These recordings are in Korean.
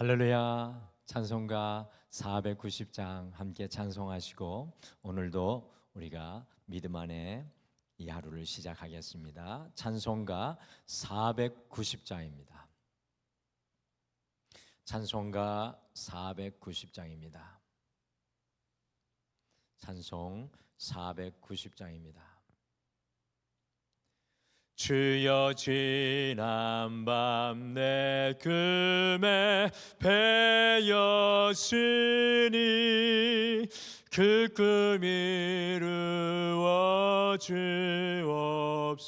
할렐루야. 찬송가 490장 함께 찬송하시고 오늘도 우리가 믿음 안에 이 하루를 시작하겠습니다. 찬송가 490장입니다. 찬송가 490장입니다. 찬송 490장입니다. 주여 지난밤 내 금에 베었으니 그 금 이루어 주옵소서.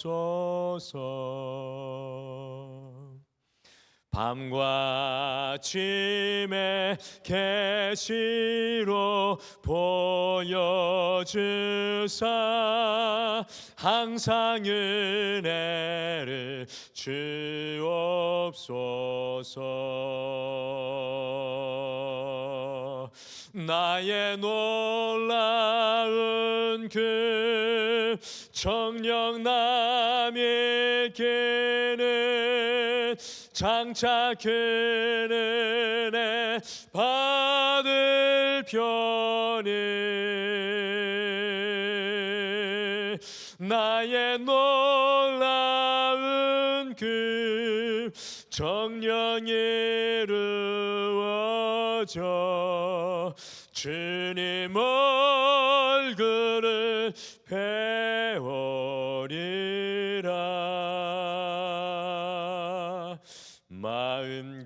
밤과 아침에 계시로 보여주사 항상 은혜를 주옵소서. 나의 놀라운 그 정령 남에게는 장차 그 은혜 받을 편이 나의 놀라운 그 정령 이루어져 주님 얼굴을 배우리라. 마음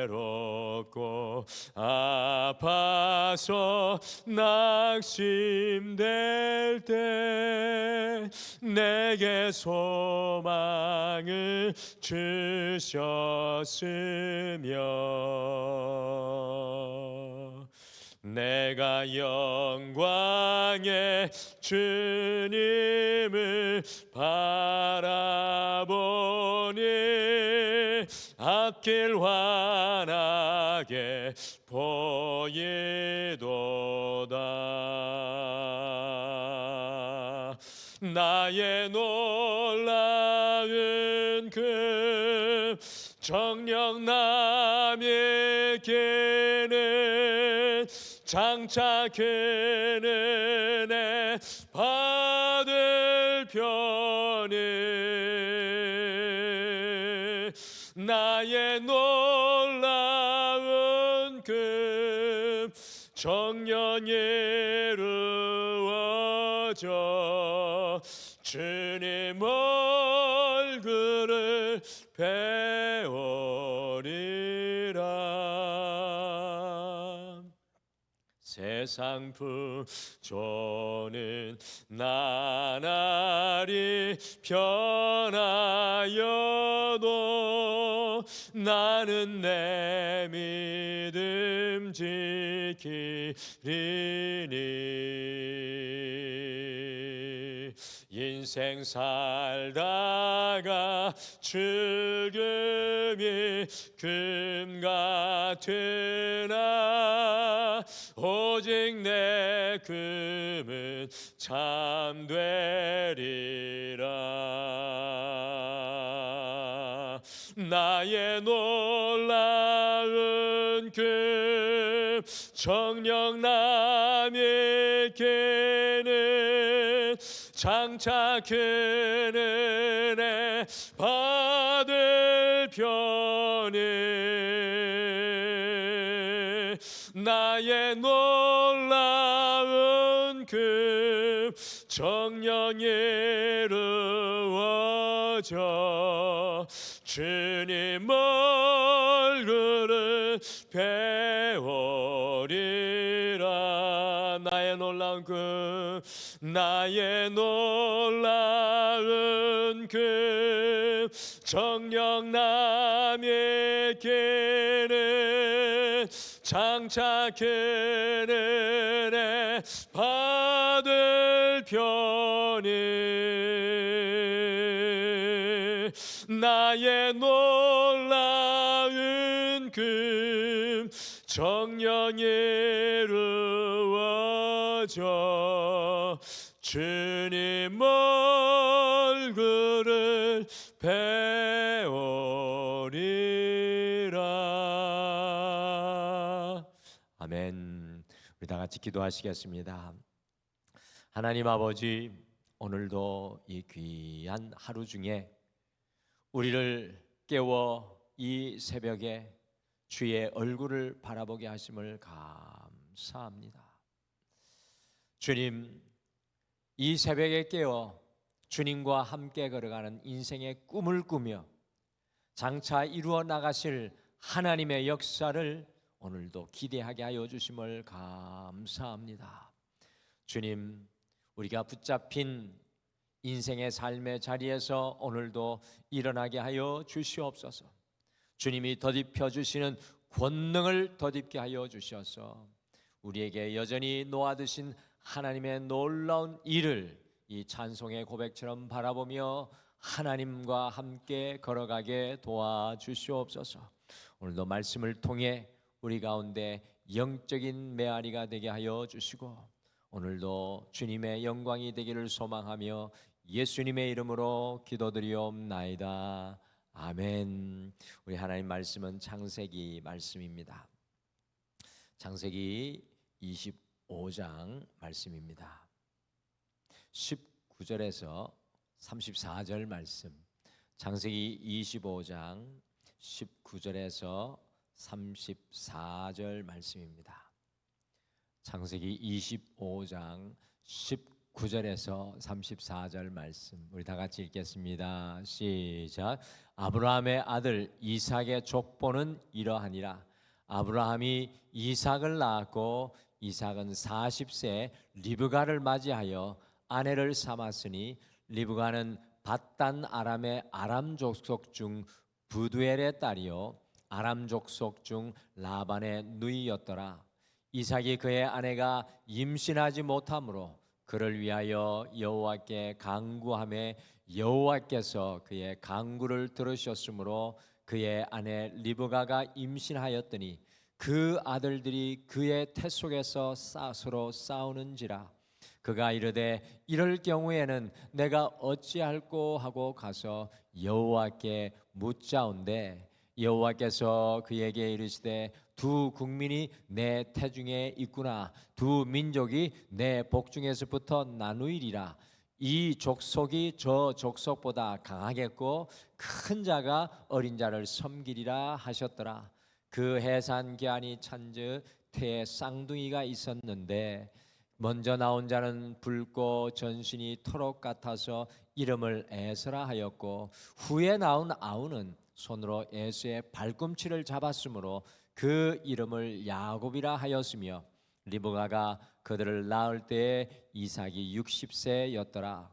괴롭고 아파서 낙심될 때 내게 소망을 주셨으며 내가 영광의 주님을 바라보니 앞길 환하게 보이도다. 나의 놀라운 그 정령 남에게는 장차 그 은혜 받을 편이 나의 놀라운 그 정령 이루어져 주님 얼굴을 배우리라. 세상 부조는 나날이 변하여도 나는 내 믿음 지키리니. 인생 살다가 죽음이 금 같으나 오직 내 금은 참 되리라. 나의 놀라운 금 정령 남에게는 장차 그 은혜 받을 편이 나의 놀라운 그 정령 이루어져 주님 얼굴을 배우리라. 나의 놀라운 그 나의 놀라운 그 정령 남에게는 장차 그 은혜 받을 편이 나의 놀라운 그 정령 이루어져 주님 얼굴을 배우리라. 아멘. 우리 다 같이 기도하시겠습니다. 하나님 아버지, 오늘도 이 귀한 하루 중에 우리를 깨워 이 새벽에 주의 얼굴을 바라보게 하심을 감사합니다. 주님, 이 새벽에 깨어 주님과 함께 걸어가는 인생의 꿈을 꾸며 장차 이루어 나가실 하나님의 역사를 오늘도 기대하게 하여 주심을 감사합니다. 주님, 우리가 붙잡힌 인생의 삶의 자리에서 오늘도 일어나게 하여 주시옵소서. 주님이 덧입혀 주시는 권능을 덧입게 하여 주셔서 우리에게 여전히 놓아두신 하나님의 놀라운 일을 이 찬송의 고백처럼 바라보며 하나님과 함께 걸어가게 도와주시옵소서. 오늘도 말씀을 통해 우리 가운데 영적인 메아리가 되게 하여 주시고 오늘도 주님의 영광이 되기를 소망하며 예수님의 이름으로 기도드리옵나이다. 아멘. 우리 하나님 말씀은 창세기 말씀입니다. 창세기 25장 말씀입니다. 19절에서 34절 말씀. 창세기 25장 19절에서 34절 말씀입니다. 창세기 25장 19절에서 34절 말씀 우리 다 같이 읽겠습니다. 시작. 아브라함의 아들 이삭의 족보는 이러하니라. 아브라함이 이삭을 낳았고 이삭은 40세에 리브가를 맞이하여 아내를 삼았으니 리브가는 밧단 아람의 아람 족속 중 부두엘의 딸이요 아람 족속 중 라반의 누이였더라. 이삭이 그의 아내가 임신하지 못하므로 그를 위하여 여호와께 간구하매 여호와께서 그의 간구를 들으셨으므로 그의 아내 리브가가 임신하였더니 그 아들들이 그의 태 속에서 서로 싸우는지라. 그가 이르되 이럴 경우에는 내가 어찌할꼬 하고 가서 여호와께 묻자온대 여호와께서 그에게 이르시되 두 국민이 내 태중에 있구나. 두 민족이 내 복중에서부터 나누이리라. 이 족속이 저 족속보다 강하겠고 큰 자가 어린 자를 섬기리라 하셨더라. 그 해산 기한이 찬즉 태에 쌍둥이가 있었는데 먼저 나온 자는 붉고 전신이 토록 같아서 이름을 에서라 하였고 후에 나온 아우는 손으로 에서의 발꿈치를 잡았으므로 그 이름을 야곱이라 하였으며 리브가가 그들을 낳을 때에 이삭이 60세였더라.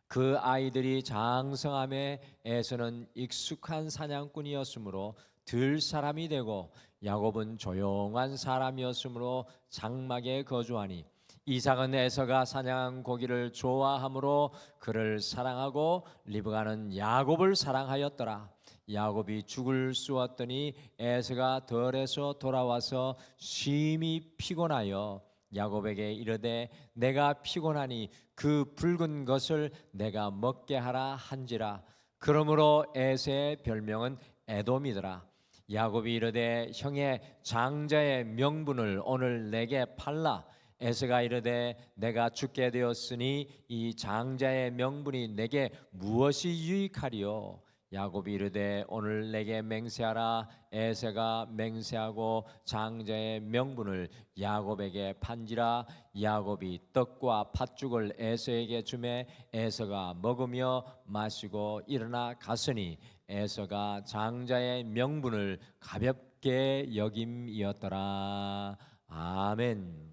그 아이들이 장성함에 에서는 익숙한 사냥꾼이었으므로 들 사람이 되고 야곱은 조용한 사람이었으므로 장막에 거주하니 이삭은 에서가 사냥한 고기를 좋아하므로 그를 사랑하고 리브가는 야곱을 사랑하였더라. 야곱이 죽을 쑤었더니 에서가 덜에서 돌아와서 심히 피곤하여 야곱에게 이르되 내가 피곤하니 그 붉은 것을 내가 먹게 하라 한지라. 그러므로 에서의 별명은 에돔이더라. 야곱이 이르되 형의 장자의 명분을 오늘 내게 팔라. 에서가 이르되 내가 죽게 되었으니 이 장자의 명분이 내게 무엇이 유익하리요. 야곱이 이르되 오늘 내게 맹세하라. 에서가 맹세하고 장자의 명분을 야곱에게 판지라. 야곱이 떡과 팥죽을 에서에게 주매 에서가 먹으며 마시고 일어나 갔으니 에서가 장자의 명분을 가볍게 여김이었더라. 아멘.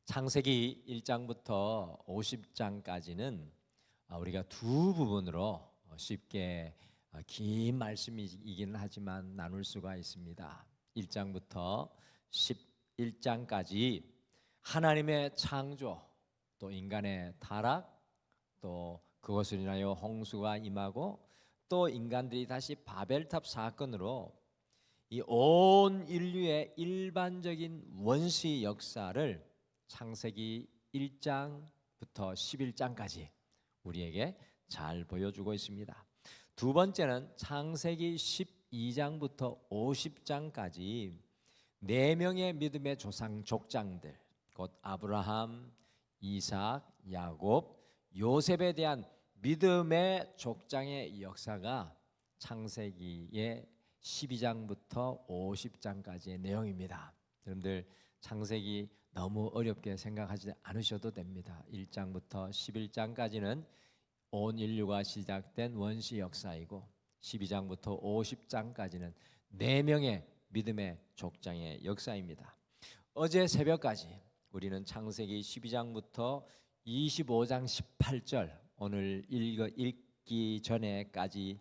창세기 1장부터 50장까지는 우리가 두 부분으로 쉽게 긴 말씀이긴 하지만 나눌 수가 있습니다. 1장부터 11장까지 하나님의 창조, 또 인간의 타락, 또 그것을 인하여 홍수가 임하고 또 인간들이 다시 바벨탑 사건으로 이 온 인류의 일반적인 원시 역사를 창세기 1장부터 11장까지 우리에게 잘 보여주고 있습니다. 두 번째는 창세기 12장부터 50장까지 네 명의 믿음의 조상 족장들, 곧 아브라함, 이삭, 야곱, 요셉에 대한 믿음의 족장의 역사가 창세기의 12장부터 50장까지의 내용입니다. 여러분들 창세기 너무 어렵게 생각하지 않으셔도 됩니다. 1장부터 11장까지는 온 인류가 시작된 원시 역사이고 12장부터 50장까지는 4명의 믿음의 족장의 역사입니다. 어제 새벽까지 우리는 창세기 12장부터 25장 18절 오늘 읽기 전에까지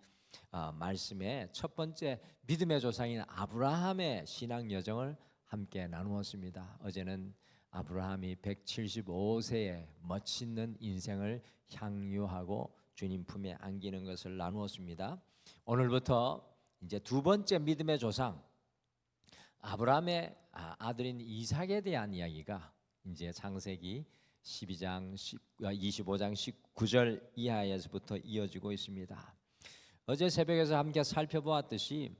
말씀의 첫 번째 믿음의 조상인 아브라함의 신앙 여정을 함께 나누었습니다. 어제는 아브라함이 175세에 멋있는 인생을 향유하고 주님 품에 안기는 것을 나누었습니다. 오늘부터 이제 두 번째 믿음의 조상 아브라함의 아들인 이삭에 대한 이야기가 이제 창세기 25장 19절 이하에서부터 이어지고 있습니다. 어제 새벽에서 함께 살펴보았듯이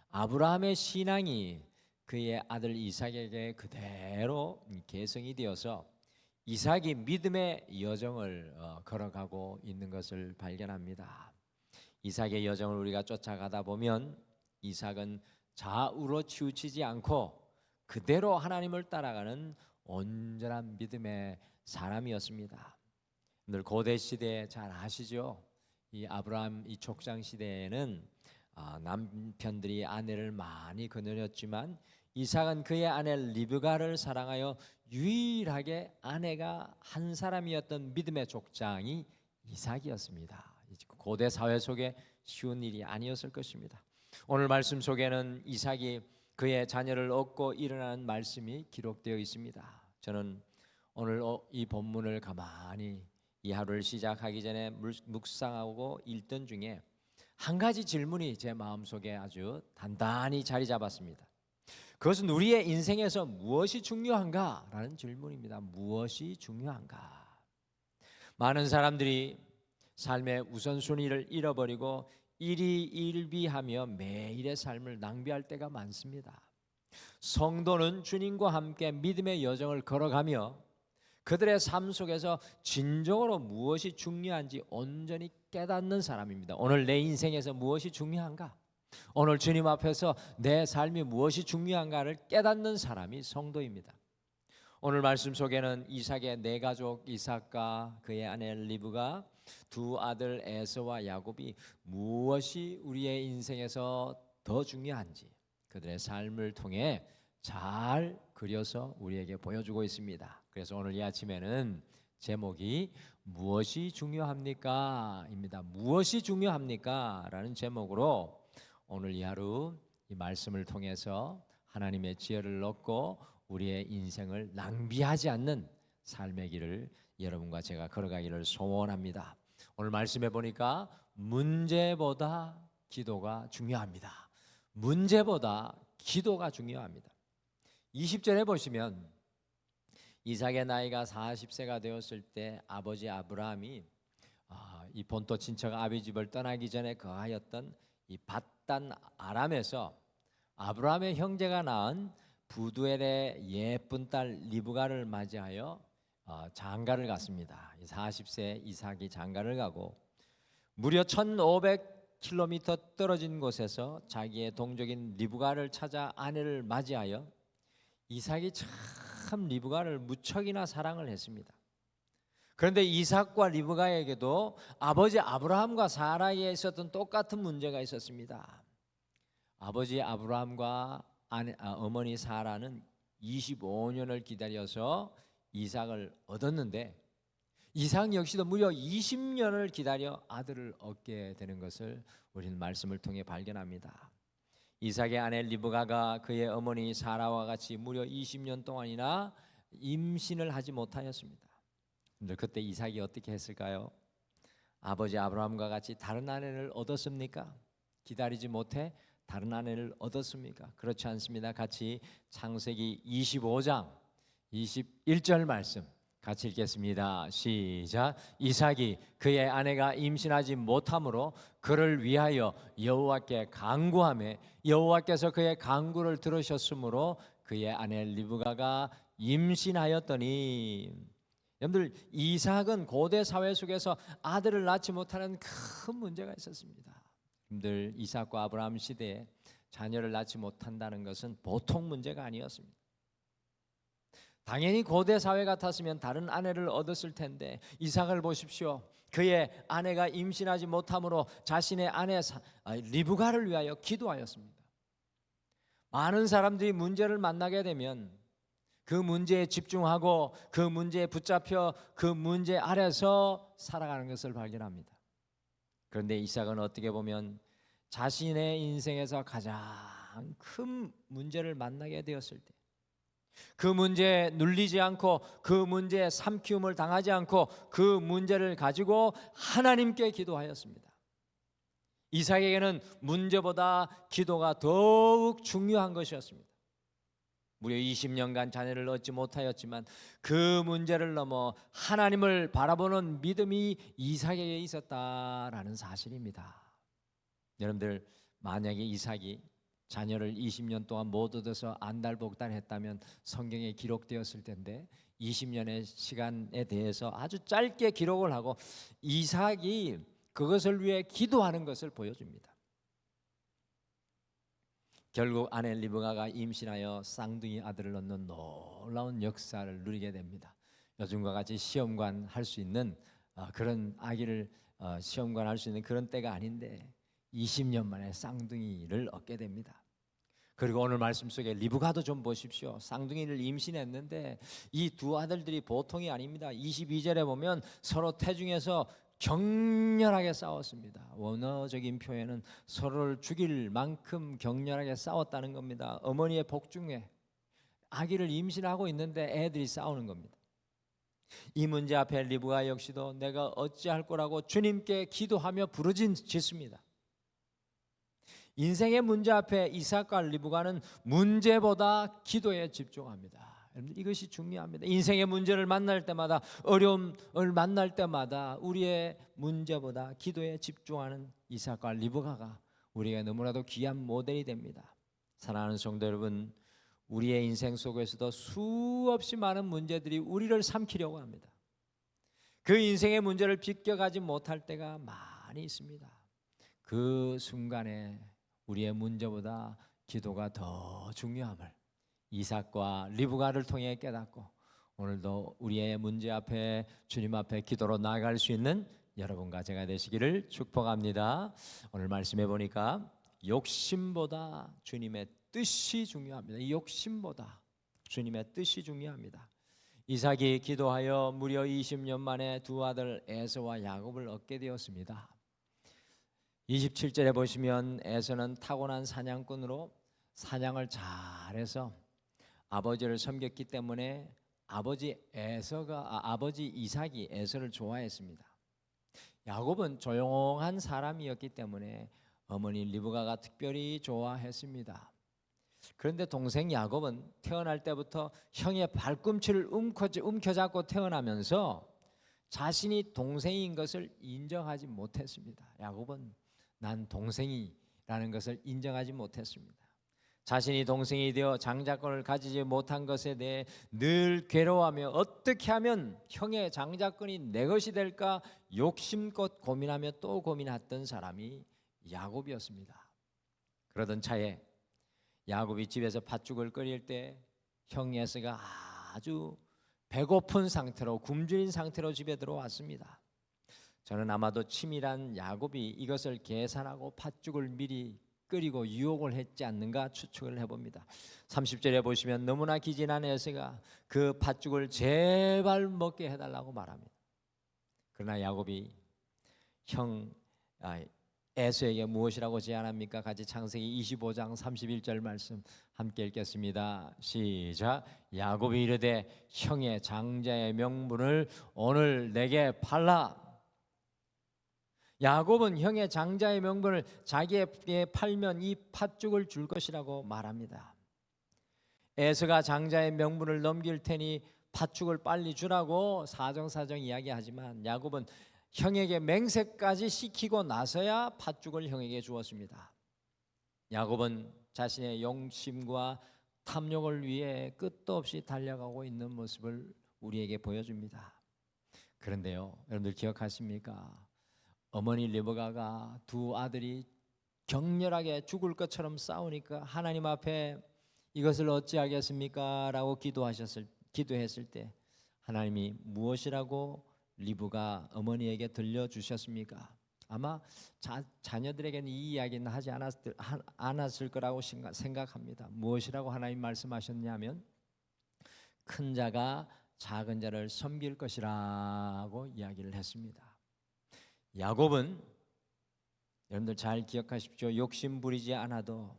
아브라함의 신앙이 그의 아들 이삭에게 그대로 계승이 되어서 이삭이 믿음의 여정을 걸어가고 있는 것을 발견합니다. 이삭의 여정을 우리가 쫓아가다 보면 이삭은 좌우로 치우치지 않고 그대로 하나님을 따라가는 온전한 믿음의 사람이었습니다. 늘 고대 시대에 잘 아시죠? 이 아브라함 이 족장 시대에는 남편들이 아내를 많이 거느렸지만 이삭은 그의 아내 리브가를 사랑하여 유일하게 아내가 한 사람이었던 믿음의 족장이 이삭이었습니다. 고대 사회 속에 쉬운 일이 아니었을 것입니다. 오늘 말씀 속에는 이삭이 그의 자녀를 얻고 일어나는 말씀이 기록되어 있습니다. 저는 오늘 이 본문을 가만히 이 하루를 시작하기 전에 묵상하고 읽던 중에 한 가지 질문이 제 마음속에 아주 단단히 자리 잡았습니다. 그것은 우리의 인생에서 무엇이 중요한가라는 질문입니다. 무엇이 중요한가? 많은 사람들이 삶의 우선순위를 잃어버리고 일희일비하며 매일의 삶을 낭비할 때가 많습니다. 성도는 주님과 함께 믿음의 여정을 걸어가며 그들의 삶 속에서 진정으로 무엇이 중요한지 온전히 깨닫는 사람입니다. 오늘 내 인생에서 무엇이 중요한가? 오늘 주님 앞에서 내 삶이 무엇이 중요한가를 깨닫는 사람이 성도입니다. 오늘 말씀 속에는 이삭의 네 가족 이삭과 그의 아내 리브가 두 아들 에서와 야곱이 무엇이 우리의 인생에서 더 중요한지 그들의 삶을 통해 잘 그려서 우리에게 보여주고 있습니다. 그래서 오늘 이 아침에는 제목이 무엇이 중요합니까? 입니다. 무엇이 중요합니까? 라는 제목으로 오늘 이 하루 이 말씀을 통해서 하나님의 지혜를 얻고 우리의 인생을 낭비하지 않는 삶의 길을 여러분과 제가 걸어가기를 소원합니다. 오늘 말씀해 보니까 문제보다 기도가 중요합니다. 문제보다 기도가 중요합니다. 20절에 보시면 이삭의 나이가 40세가 되었을 때 아버지 아브라함이 이 본토 친척 아비 집을 떠나기 전에 거하였던 이 밧단 아람에서 아브라함의 형제가 낳은 부두엘의 예쁜 딸 리브가를 맞이하여 장가를 갔습니다. 40세 이삭이 장가를 가고 무려 1500km 떨어진 곳에서 자기의 동족인 리브가를 찾아 아내를 맞이하여 이삭이 참 리브가를 무척이나 사랑을 했습니다. 그런데 이삭과 리브가에게도 아버지 아브라함과 사라에 있었던 똑같은 문제가 있었습니다. 아버지 아브라함과 어머니 사라는 25년을 기다려서 이삭을 얻었는데 이삭 역시도 무려 20년을 기다려 아들을 얻게 되는 것을 우리는 말씀을 통해 발견합니다. 이삭의 아내 리브가가 그의 어머니 사라와 같이 무려 20년 동안이나 임신을 하지 못하였습니다. 근데 그때 이삭이 어떻게 했을까요? 아버지 아브라함과 같이 다른 아내를 얻었습니까? 기다리지 못해 다른 아내를 얻었습니까? 그렇지 않습니다. 같이 창세기 25장 21절 말씀 같이 읽겠습니다. 시작. 이삭이 그의 아내가 임신하지 못함으로 그를 위하여 여호와께 간구하매 여호와께서 그의 간구를 들으셨으므로 그의 아내 리브가가 임신하였더니, 여러분들 이삭은 고대 사회 속에서 아들을 낳지 못하는 큰 문제가 있었습니다. 여러분들 이삭과 아브라함 시대에 자녀를 낳지 못한다는 것은 보통 문제가 아니었습니다. 당연히 고대 사회 같았으면 다른 아내를 얻었을 텐데 이삭을 보십시오. 그의 아내가 임신하지 못함으로 자신의 아내 리브가를 위하여 기도하였습니다. 많은 사람들이 문제를 만나게 되면 그 문제에 집중하고 그 문제에 붙잡혀 그 문제 아래서 살아가는 것을 발견합니다. 그런데 이삭은 어떻게 보면 자신의 인생에서 가장 큰 문제를 만나게 되었을 때, 그 문제에 눌리지 않고 그 문제에 삼키움을 당하지 않고 그 문제를 가지고 하나님께 기도하였습니다. 이삭에게는 문제보다 기도가 더욱 중요한 것이었습니다. 무려 20년간 자녀를 얻지 못하였지만 그 문제를 넘어 하나님을 바라보는 믿음이 이삭에게 있었다라는 사실입니다. 여러분들, 만약에 이삭이 자녀를 20년 동안 못 얻어서 안달복달했다면 성경에 기록되었을 텐데 20년의 시간에 대해서 아주 짧게 기록을 하고 이삭이 그것을 위해 기도하는 것을 보여줍니다. 결국 아내 리브가가 임신하여 쌍둥이 아들을 얻는 놀라운 역사를 누리게 됩니다. 요즘과 같이 시험관 할 수 있는 그런 아기를 시험관 할 수 있는 그런 때가 아닌데 20년 만에 쌍둥이를 얻게 됩니다. 그리고 오늘 말씀 속에 리브가도 좀 보십시오. 쌍둥이를 임신했는데 이 두 아들들이 보통이 아닙니다. 22절에 보면 서로 태중에서 격렬하게 싸웠습니다. 원어적인 표현은 서로를 죽일 만큼 격렬하게 싸웠다는 겁니다. 어머니의 복중에 아기를 임신하고 있는데 애들이 싸우는 겁니다. 이 문제 앞에 리브가 역시도 내가 어찌할 거라고 주님께 기도하며 부르짖습니다. 인생의 문제 앞에 이삭과 리브가는 문제보다 기도에 집중합니다. 여러분, 이것이 중요합니다. 인생의 문제를 만날 때마다, 어려움을 만날 때마다 우리의 문제보다 기도에 집중하는 이삭과 리브가가 우리에게 너무나도 귀한 모델이 됩니다. 사랑하는 성도 여러분, 우리의 인생 속에서도 수없이 많은 문제들이 우리를 삼키려고 합니다. 그 인생의 문제를 비껴가지 못할 때가 많이 있습니다. 그 순간에 우리의 문제보다 기도가 더 중요함을 이삭과 리브가를 통해 깨닫고 오늘도 우리의 문제 앞에 주님 앞에 기도로 나아갈 수 있는 여러분과 제가 되시기를 축복합니다. 오늘 말씀해 보니까 욕심보다 주님의 뜻이 중요합니다. 이 욕심보다 주님의 뜻이 중요합니다. 이삭이 기도하여 무려 20년 만에 두 아들 에서와 야곱을 얻게 되었습니다. 27절에 보시면 에서는 타고난 사냥꾼으로 사냥을 잘해서 아버지를 섬겼기 때문에 아버지 이삭이 에서를 좋아했습니다. 야곱은 조용한 사람이었기 때문에 어머니 리브가가 특별히 좋아했습니다. 그런데 동생 야곱은 태어날 때부터 형의 발꿈치를 움켜잡고 태어나면서 자신이 동생인 것을 인정하지 못했습니다. 야곱은 난 동생이라는 것을 인정하지 못했습니다. 자신이 동생이 되어 장자권을 가지지 못한 것에 대해 늘 괴로워하며 어떻게 하면 형의 장자권이 내 것이 될까 욕심껏 고민하며 또 고민했던 사람이 야곱이었습니다. 그러던 차에 야곱이 집에서 팥죽을 끓일 때 형 에서가 아주 배고픈 상태로 굶주린 상태로 집에 들어왔습니다. 저는 아마도 치밀한 야곱이 이것을 계산하고 팥죽을 미리 끓이고 유혹을 했지 않는가 추측을 해봅니다. 30절에 보시면 너무나 기진한 에서가 그 팥죽을 제발 먹게 해달라고 말합니다. 그러나 야곱이 형 에서에게 무엇이라고 제안합니까? 같이 창세기 25장 31절 말씀 함께 읽겠습니다. 시작. 야곱이 이르되 형의 장자의 명분을 오늘 내게 팔라. 야곱은 형의 장자의 명분을 자기에게 팔면 이 팥죽을 줄 것이라고 말합니다. 에서가 장자의 명분을 넘길 테니 팥죽을 빨리 주라고 사정사정 이야기하지만 야곱은 형에게 맹세까지 시키고 나서야 팥죽을 형에게 주었습니다. 야곱은 자신의 용심과 탐욕을 위해 끝도 없이 달려가고 있는 모습을 우리에게 보여줍니다. 그런데요, 여러분들 기억하십니까? 어머니 리브가가 두 아들이 격렬하게 죽을 것처럼 싸우니까 하나님 앞에 이것을 어찌하겠습니까? 라고 기도했을 때 하나님이 무엇이라고 리브가 어머니에게 들려주셨습니까? 아마 자녀들에게는 이 이야기는 하지 않았을 거라고 생각합니다. 무엇이라고 하나님 말씀하셨냐면 큰 자가 작은 자를 섬길 것이라고 이야기를 했습니다. 야곱은 여러분들 잘 기억하십시오. 욕심 부리지 않아도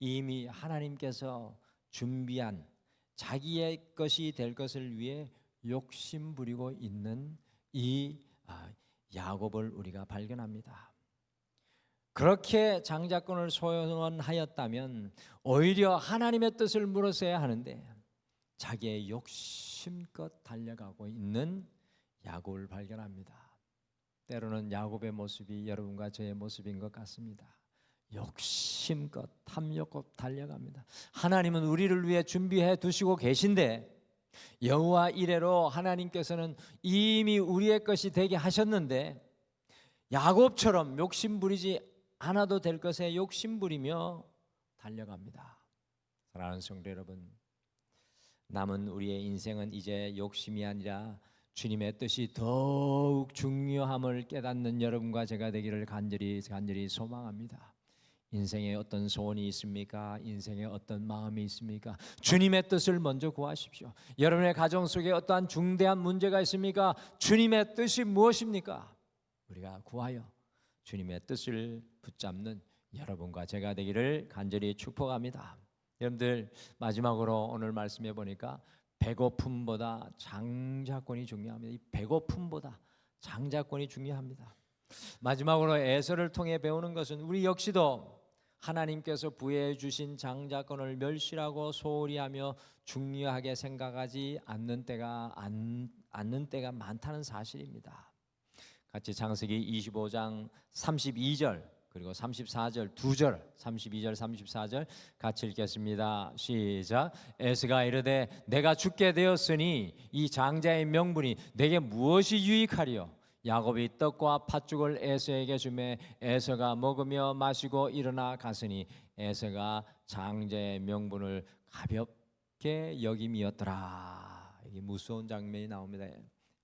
이미 하나님께서 준비한 자기의 것이 될 것을 위해 욕심 부리고 있는 이 야곱을 우리가 발견합니다. 그렇게 장자권을 소원하였다면 오히려 하나님의 뜻을 물었어야 하는데 자기의 욕심껏 달려가고 있는 야곱을 발견합니다. 때로는 야곱의 모습이 여러분과 저의 모습인 것 같습니다. 욕심껏 탐욕껏 달려갑니다. 하나님은 우리를 위해 준비해 두시고 계신데 여호와 이레로 하나님께서는 이미 우리의 것이 되게 하셨는데 야곱처럼 욕심 부리지 않아도 될 것에 욕심 부리며 달려갑니다. 사랑하는 성도 여러분, 남은 우리의 인생은 이제 욕심이 아니라 주님의 뜻이 더욱 중요함을 깨닫는 여러분과 제가 되기를 간절히 소망합니다. 인생에 어떤 소원이 있습니까? 인생에 어떤 마음이 있습니까? 주님의 뜻을 먼저 구하십시오. 여러분의 가정 속에 어떠한 중대한 문제가 있습니까? 주님의 뜻이 무엇입니까? 우리가 구하여 주님의 뜻을 붙잡는 여러분과 제가 되기를 간절히 축복합니다. 여러분들 마지막으로 오늘 말씀해 보니까 배고픔보다 장자권이 중요합니다. 이 배고픔보다 장자권이 중요합니다. 마지막으로 에서를 통해 배우는 것은 우리 역시도 하나님께서 부여해 주신 장자권을 멸시하고 소홀히 하며 중요하게 생각하지 않는 때가 많다는 사실입니다. 같이 창세기 25장 32절 그리고 34절 2절 32절 34절 같이 읽겠습니다. 시작. 에서가 이르되 내가 죽게 되었으니 이 장자의 명분이 내게 무엇이 유익하리요? 야곱이 떡과 팥죽을 에서에게 주매 에서가 먹으며 마시고 일어나 갔으니 에서가 장자의 명분을 가볍게 여김이었더라. 이게 무서운 장면이 나옵니다.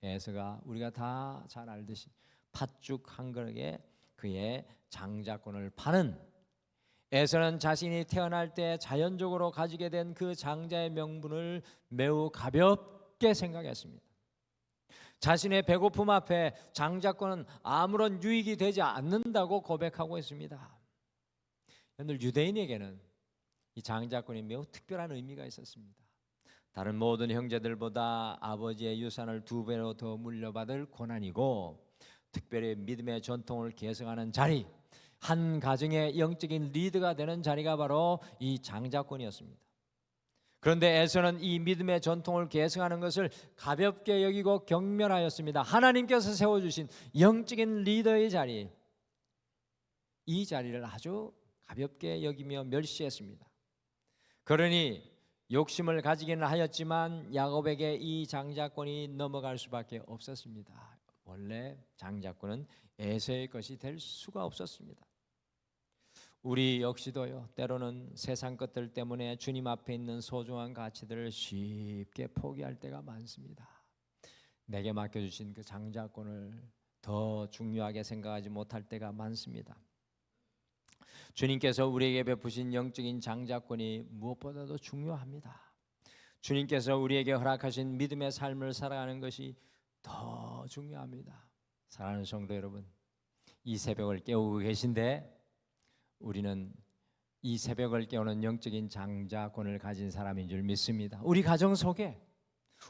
에서가 우리가 다 잘 알듯이 팥죽 한 그릇에 그의 장자권을 파는, 에서는 자신이 태어날 때 자연적으로 가지게 된 그 장자의 명분을 매우 가볍게 생각했습니다. 자신의 배고픔 앞에 장자권은 아무런 유익이 되지 않는다고 고백하고 있습니다. 여러분들 유대인에게는 이 장자권이 매우 특별한 의미가 있었습니다. 다른 모든 형제들보다 아버지의 유산을 2배로 더 물려받을 고난이고 특별히 믿음의 전통을 계승하는 자리, 한 가정의 영적인 리더가 되는 자리가 바로 이 장자권이었습니다. 그런데 에서는 이 믿음의 전통을 계승하는 것을 가볍게 여기고 경멸하였습니다. 하나님께서 세워주신 영적인 리더의 자리, 이 자리를 아주 가볍게 여기며 멸시했습니다. 그러니 욕심을 가지기는 하였지만 야곱에게 이 장자권이 넘어갈 수밖에 없었습니다. 원래 장자권은 에서의 것이 될 수가 없었습니다. 우리 역시도요, 때로는 세상 것들 때문에 주님 앞에 있는 소중한 가치들을 쉽게 포기할 때가 많습니다. 내게 맡겨주신 그 장자권을 더 중요하게 생각하지 못할 때가 많습니다. 주님께서 우리에게 베푸신 영적인 장자권이 무엇보다도 중요합니다. 주님께서 우리에게 허락하신 믿음의 삶을 살아가는 것이 더 중요합니다. 사랑하는 성도 여러분, 이 새벽을 깨우고 계신데 우리는 이 새벽을 깨우는 영적인 장자권을 가진 사람인 줄 믿습니다. 우리 가정 속에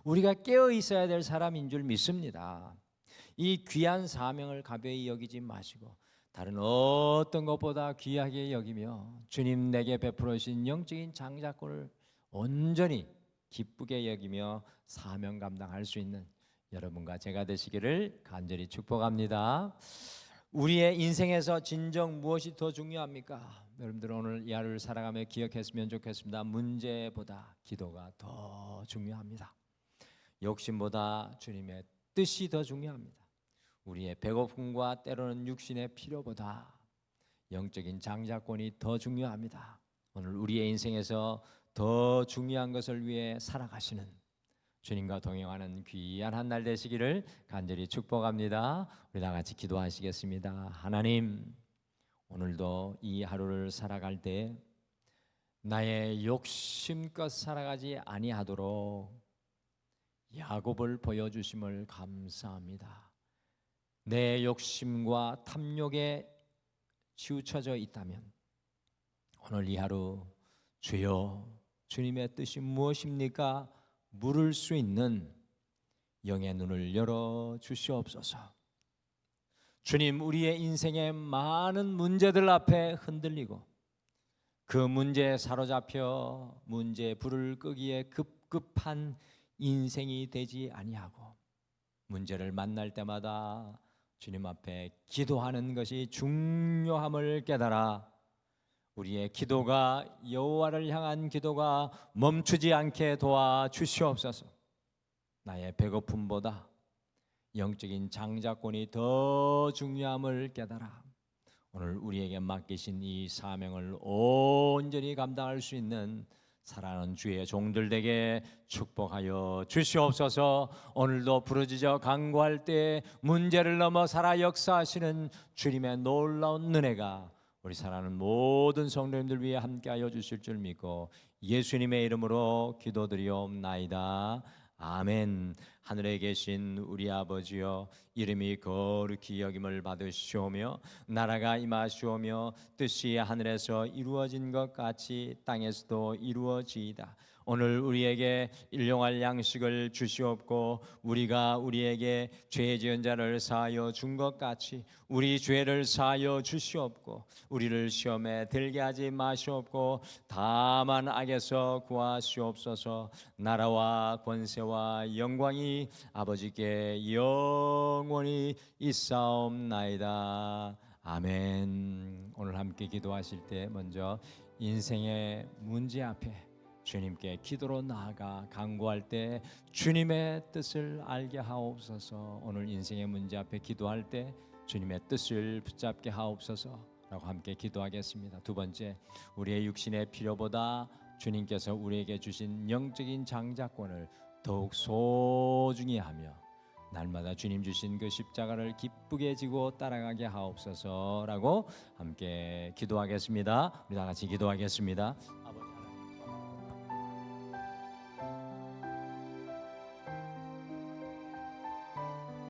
우리가 깨어 있어야 될 사람인 줄 믿습니다. 이 귀한 사명을 가벼이 여기지 마시고 다른 어떤 것보다 귀하게 여기며 주님 내게 베풀어 주신 영적인 장자권을 온전히 기쁘게 여기며 사명 감당할 수 있는 여러분과 제가 되시기를 간절히 축복합니다. 우리의 인생에서 진정 무엇이 더 중요합니까? 여러분들 오늘 이 하루를 살아가며 기억했으면 좋겠습니다. 문제보다 기도가 더 중요합니다. 욕심보다 주님의 뜻이 더 중요합니다. 우리의 배고픔과 때로는 육신의 필요보다 영적인 장자권이 더 중요합니다. 오늘 우리의 인생에서 더 중요한 것을 위해 살아가시는 주님과 동행하는 귀한 한 날 되시기를 간절히 축복합니다. 우리 다 같이 기도하시겠습니다. 하나님, 오늘도 이 하루를 살아갈 때 나의 욕심껏 살아가지 아니하도록 야곱을 보여주심을 감사합니다. 내 욕심과 탐욕에 치우쳐져 있다면 오늘 이 하루 주여 주님의 뜻이 무엇입니까? 물을 수 있는 영의 눈을 열어 주시옵소서. 주님, 우리의 인생의 많은 문제들 앞에 흔들리고 그 문제에 사로잡혀 문제의 불을 끄기에 급급한 인생이 되지 아니하고 문제를 만날 때마다 주님 앞에 기도하는 것이 중요함을 깨달아 우리의 기도가 여호와를 향한 기도가 멈추지 않게 도와주시옵소서. 나의 배고픔보다 영적인 장자권이 더 중요함을 깨달아 오늘 우리에게 맡기신 이 사명을 온전히 감당할 수 있는 사랑하는 주의 종들 되게 축복하여 주시옵소서. 오늘도 부르짖어 간구할 때 문제를 넘어 살아 역사하시는 주님의 놀라운 은혜가 우리 사랑하는 모든 성도님들 위해 함께하여 주실 줄 믿고 예수님의 이름으로 기도드리옵나이다. 아멘. 하늘에 계신 우리 아버지여, 이름이 거룩히 여김을 받으시오며 나라가 임하시오며 뜻이 하늘에서 이루어진 것 같이 땅에서도 이루어지이다. 오늘 우리에게 일용할 양식을 주시옵고 우리가 우리에게 죄 지은 자를 사하여 준 것 같이 우리 죄를 사하여 주시옵고 우리를 시험에 들게 하지 마시옵고 다만 악에서 구하시옵소서. 나라와 권세와 영광이 아버지께 영원히 있사옵나이다. 아멘. 오늘 함께 기도하실 때 먼저 인생의 문제 앞에 주님께 기도로 나아가 간구할 때 주님의 뜻을 알게 하옵소서. 오늘 인생의 문제 앞에 기도할 때 주님의 뜻을 붙잡게 하옵소서라고 함께 기도하겠습니다. 두 번째, 우리의 육신의 필요보다 주님께서 우리에게 주신 영적인 장자권을 더욱 소중히 하며 날마다 주님 주신 그 십자가를 기쁘게 지고 따라가게 하옵소서라고 함께 기도하겠습니다. 우리 다 같이 기도하겠습니다.